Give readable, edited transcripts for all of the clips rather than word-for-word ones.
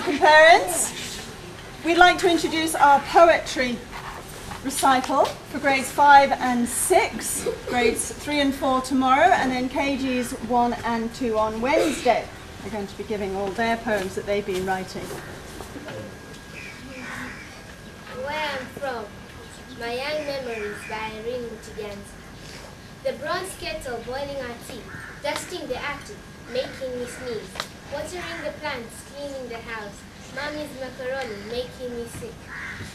welcome parents. We'd like to introduce our poetry recital for grades 5 and 6, grades 3 and 4 tomorrow, and then KGs 1 and 2 on Wednesday. They're going to be giving all their poems that they've been writing. Where I'm from, my young memories by reaing again. The bronze kettle boiling our tea, dusting the attic, making me sneeze, watering the plants, cleaning the house, mommy's macaroni making me sick,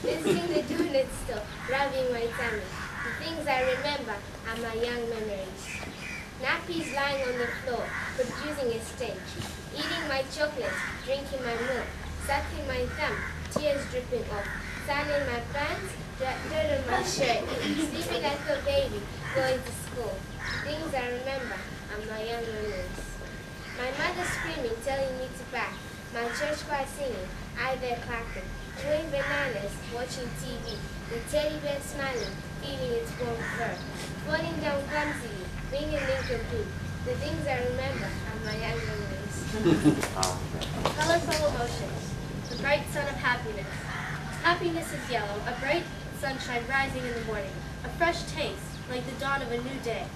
visiting the donut store, rubbing my tummy. The things I remember are my young memories. Nappies lying on the floor, producing a stench, eating my chocolate, drinking my milk, sucking my thumb, tears dripping off, sun in my pants, dirt on my shirt, sleeping like a baby, going to school. The things I remember are my young memories. My mother screaming, telling me to pack, my church choir singing, I there clapping, chewing bananas, watching TV, the teddy bear smiling, feeling its warm fur, falling down clumsily, being incomplete. The things I remember are my young memories. Colorful emotions, the bright sun of happiness. Happiness is yellow, a bright sunshine rising in the morning, a fresh taste, like the dawn of a new day.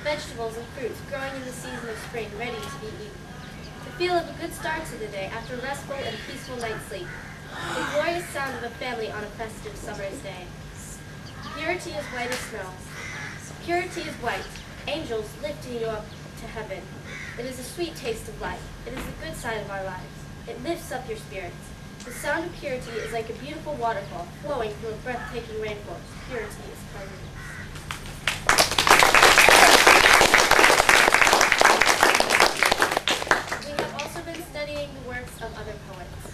Vegetables and fruits growing in the season of spring, ready to be eaten. The feel of a good start to the day after a restful and peaceful night's sleep. The glorious sound of a family on a festive summer's day. Purity is white as snow. Purity is white, angels lifting you up to heaven. It is a sweet taste of life. It is the good side of our lives. It lifts up your spirits. The sound of purity is like a beautiful waterfall flowing through a breathtaking rainforest. Purity is cleanliness. We have also been studying the works of other poets.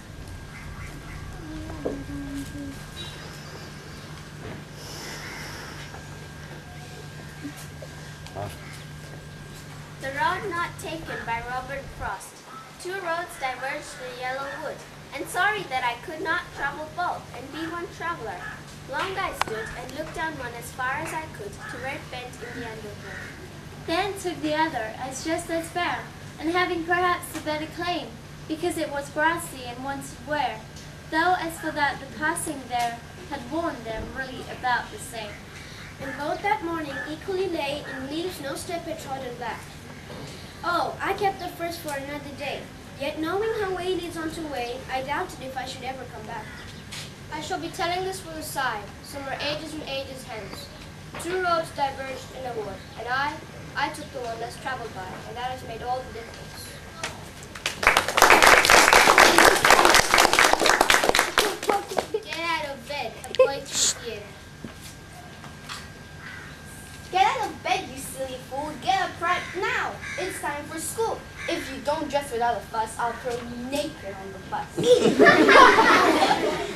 The Road Not Taken by Robert Frost. Two roads diverged through yellow wood, and sorry that I could not travel both and be one traveler. Long I stood and looked down one as far as I could to where it bent in the undergrowth. Then took the other as just as fair, and having perhaps a better claim, because it was grassy and wanted wear, though as for that the passing there had worn them really about the same. And both that morning equally lay in leaves no step had trodden back. Oh, I kept the first for another day, yet knowing how way leads on to way, I doubted if I should ever come back. I shall be telling this with a sigh, somewhere ages and ages hence. Two roads diverged in a wood, and I took the one less traveled by, and that has made all the difference. Get out of bed, a boy to begin. Get out of bed, you silly fool. Get up right now. It's time for school. If you don't dress without a fuss, I'll throw you naked on the bus.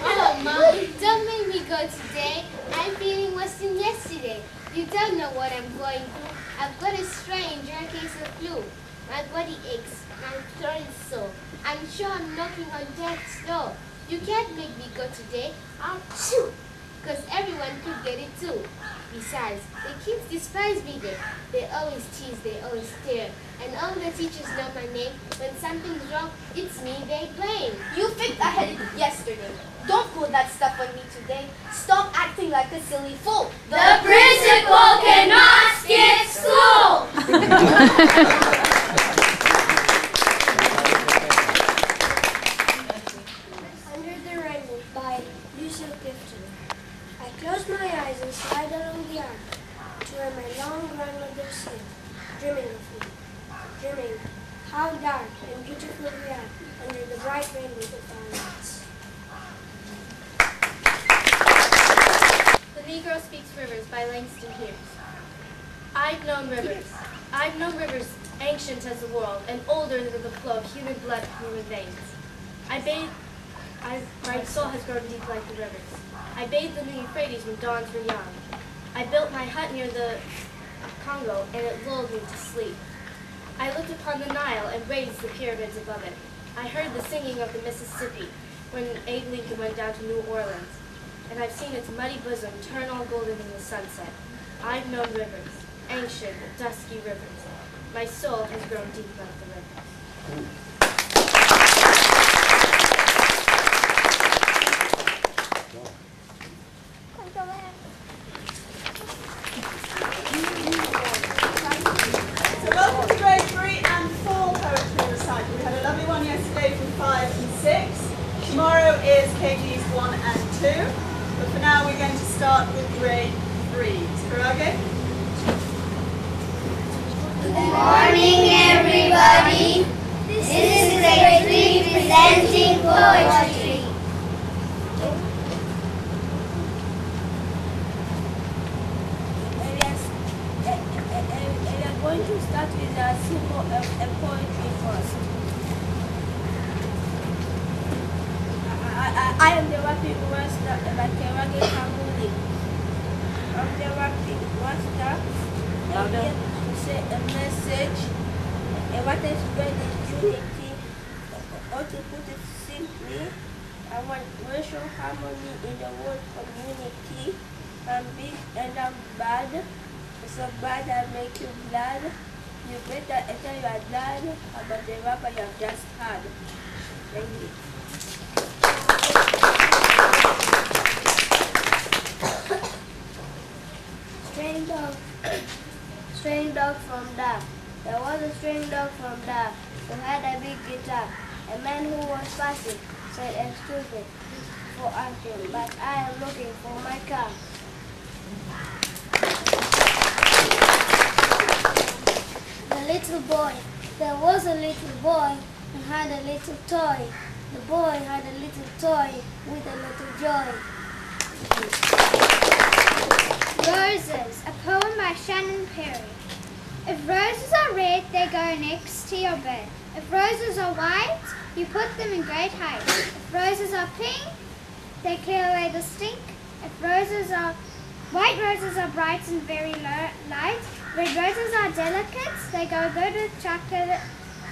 Oh, Mom, don't make me go today. I'm feeling worse than yesterday. You don't know what I'm going through. I've got a strange rare case of flu. My body aches. My throat is sore. I'm sure I'm knocking on death's door. You can't make me go today. I'll chew. Because everyone could get it too. Besides, the kids despise me there. They always tease, they always stare. And all the teachers know my name. When something's wrong, it's me they blame. You think I had it yesterday. Don't pull that stuff on me today. Stop acting like a silly fool. The principal cannot skip school! Under the Rainbow by Yusuf Gifton. I close my eyes and slide along the arc to where my long grandmother sat, dreaming of me, dreaming how dark and beautiful we are under the bright rainbow of our lights. The Negro Speaks Rivers by Langston Hughes. I've known rivers. I've known rivers ancient as the world and older than the flow of human blood in human veins. My soul has grown deep like the rivers. I bathed in the Euphrates when dawns were young. I built my hut near the Congo, and it lulled me to sleep. I looked upon the Nile and raised the pyramids above it. I heard the singing of the Mississippi when Abe Lincoln went down to New Orleans, and I've seen its muddy bosom turn all golden in the sunset. I've known rivers, ancient, dusky rivers. My soul has grown deep like the rivers. recital. We had a lovely one yesterday for 5 and 6. Tomorrow is KGs 1 and 2. But for now we're going to start with grade 3s. Karage? Good morning, everybody. This is grade 3 presenting poetry. We are going to start with a simple poetry first. I am the rapping master like a rugged harmony. I'm the rapping master. I'm here to say a message. What is spread is unity. Or to put it simply, I want racial harmony in the world community. I'm big and I'm bad. So bad I make you glad. You better enter your dad about the rapper you have just had. Thank you. Stray dog from Dar. There was a stray dog from Dar who had a big guitar. A man who was passing said, "Excuse me for asking, but I am looking for my car." The little boy. There was a little boy who had a little toy. The boy had a little toy with a little joy. Roses, a poem by Shannon Perry. If roses are red, they go next to your bed. If roses are white, you put them in great height. If roses are pink, they clear away the stink. If white roses are bright and very light. Red roses are delicate, they go good with chocolate.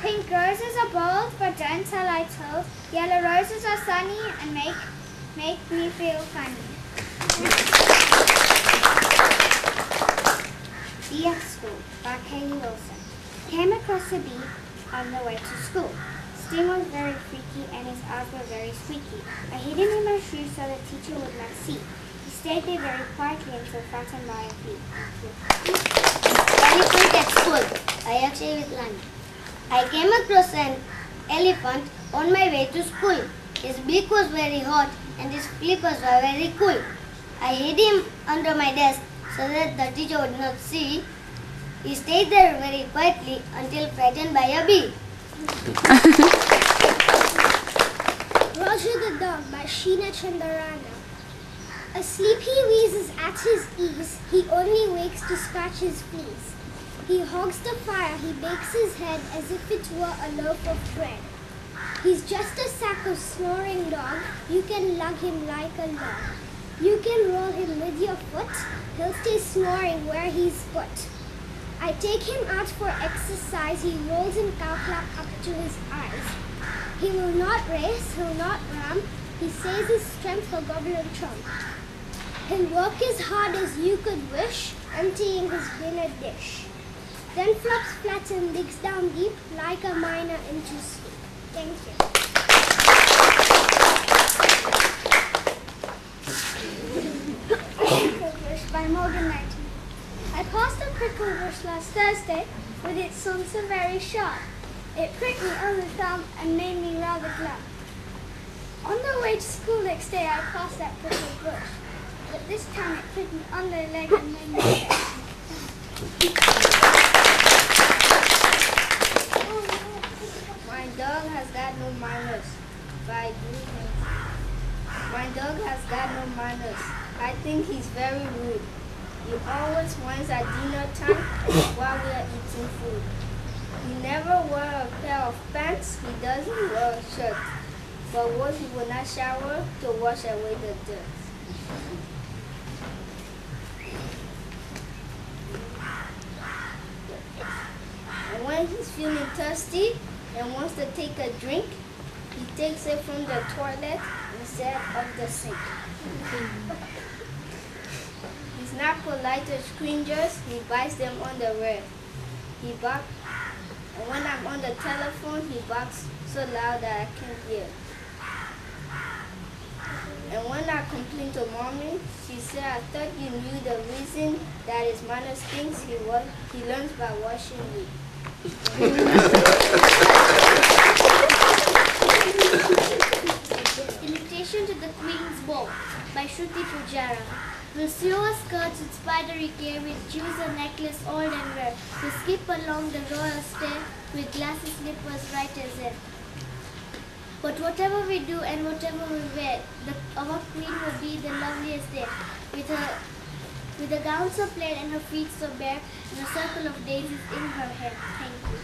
Pink roses are bold, but don't tell I told. Yellow roses are sunny and make me feel funny. Bee at School by Katie Wilson. Came across a bee on the way to school. Sting was very freaky and his eyes were very squeaky. I hid him in my shoes so the teacher would not see. He stayed there very quietly until frightened by a bee. Elephant at School by Akshay with Lani. I came across an elephant on my way to school. His beak was very hot and his flippers were very cool. I hid him under my desk so that the teacher would not see. He stayed there very quietly until frightened by a bee. Roger the Dog by Sheena Chandarana. Asleep he wheezes at his ease, he only wakes to scratch his fleas. He hogs the fire, he bakes his head as if it were a loaf of bread. He's just a sack of snoring dog, you can lug him like a log. You can roll him with your foot, he'll stay snoring where he's put. I take him out for exercise, he rolls in cow clap up to his eyes. He will not race, he'll not run, he says his strength for gobble and trump. He'll work as hard as you could wish, emptying his dinner dish. Then flops flat and digs down deep, like a miner into sleep. Thank you. Prickle Bush by Morgan Knighton. I passed a prickle bush last Thursday, with its thorns so very sharp. It pricked me on the thumb and made me rather glum. On the way to school next day, I passed that prickle bush, but this time it pricked me on the leg and made me sick. My dog has got no manners. By My dog has got no manners. I think he's very rude. He always whines at dinner time while we are eating food. He never wears a pair of pants. He doesn't wear a shirt. But what he will not shower to wash away the dirt. And when he's feeling thirsty and wants to take a drink, he takes it from the toilet instead of the sink. He's not polite to strangers, he bites them on the rear. He barks, and when I'm on the telephone, he barks so loud that I can't hear. And when I complain to mommy, she said, I thought you knew the reason that his manners stinks. He learns by watching me. skirts with spidery gear, with jewels and necklace old and rare, to skip along the royal stair with glassy slippers right as in. But whatever we do and whatever we wear, our queen will be the loveliest there, with a gown so plain and her feet so bare, and a circle of daisies in her hair. Thank you.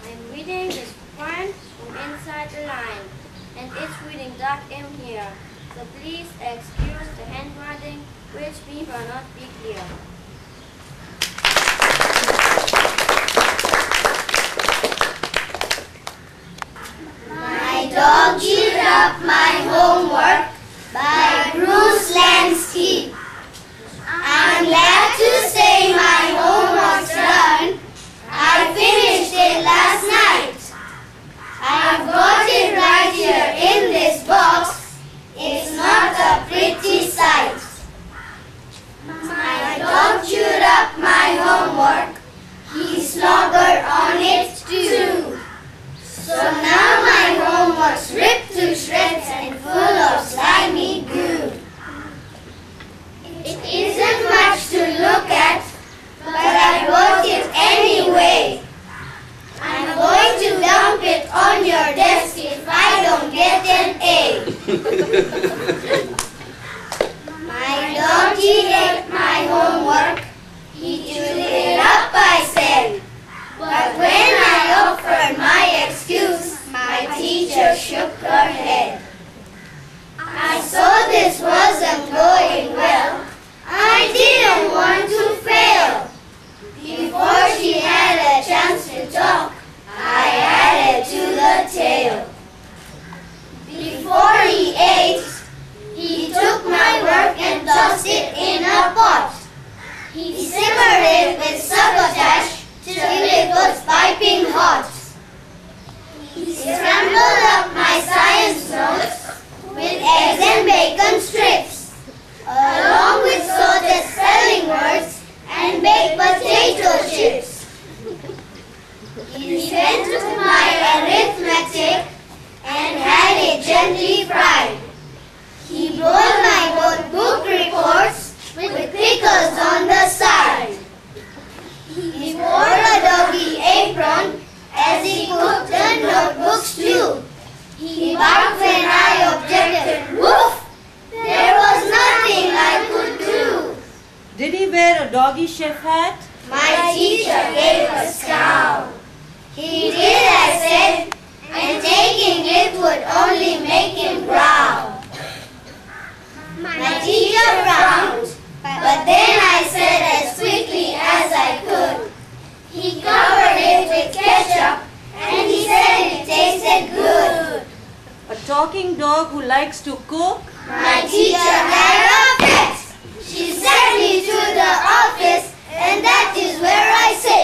I'm reading this poem from inside the line, and it's reading dark in here. So please excuse the handwriting, which may not be clear. My dog chewed up my homework by Bruce Lansky. I'm glad to say my homework's done. I finished it last night. I've got it right here in this box. It's not a pretty sight. My dog chewed up my homework. He slobbered on it too. So now my homework's ripped to shreds and full of slimy goo. It isn't much to look at, but I wrote it anyway. I'm going to dump it on your desk if I don't get an A. My doggy ate my homework. He chewed it up, I said. But when I offered my excuse, my teacher shook her head. I saw this wasn't going well. I didn't want to fail. Before she had a chance to talk, I added to the tale. Before he ate, he took my work and tossed it in a pot. He simmered it with succotash till it was piping hot. He scrambled up my science notes with eggs and bacon strips, along with sorted spelling words and baked potato chips. He then took my arithmetic and had it gently fried. He boiled my book reports with pickles on the side. He wore a doggy apron as he cooked the notebooks too. He barked when I objected. Woof! There was nothing I could do. Did he wear a doggy chef hat? My teacher gave a scowl. He did, I said, and taking it would only make him growl. My teacher frowned, but then I said as quickly as I could. He covered it with ketchup and he said it tasted good. A talking dog who likes to cook? My teacher had a pet. She sent me to the office and that is where I said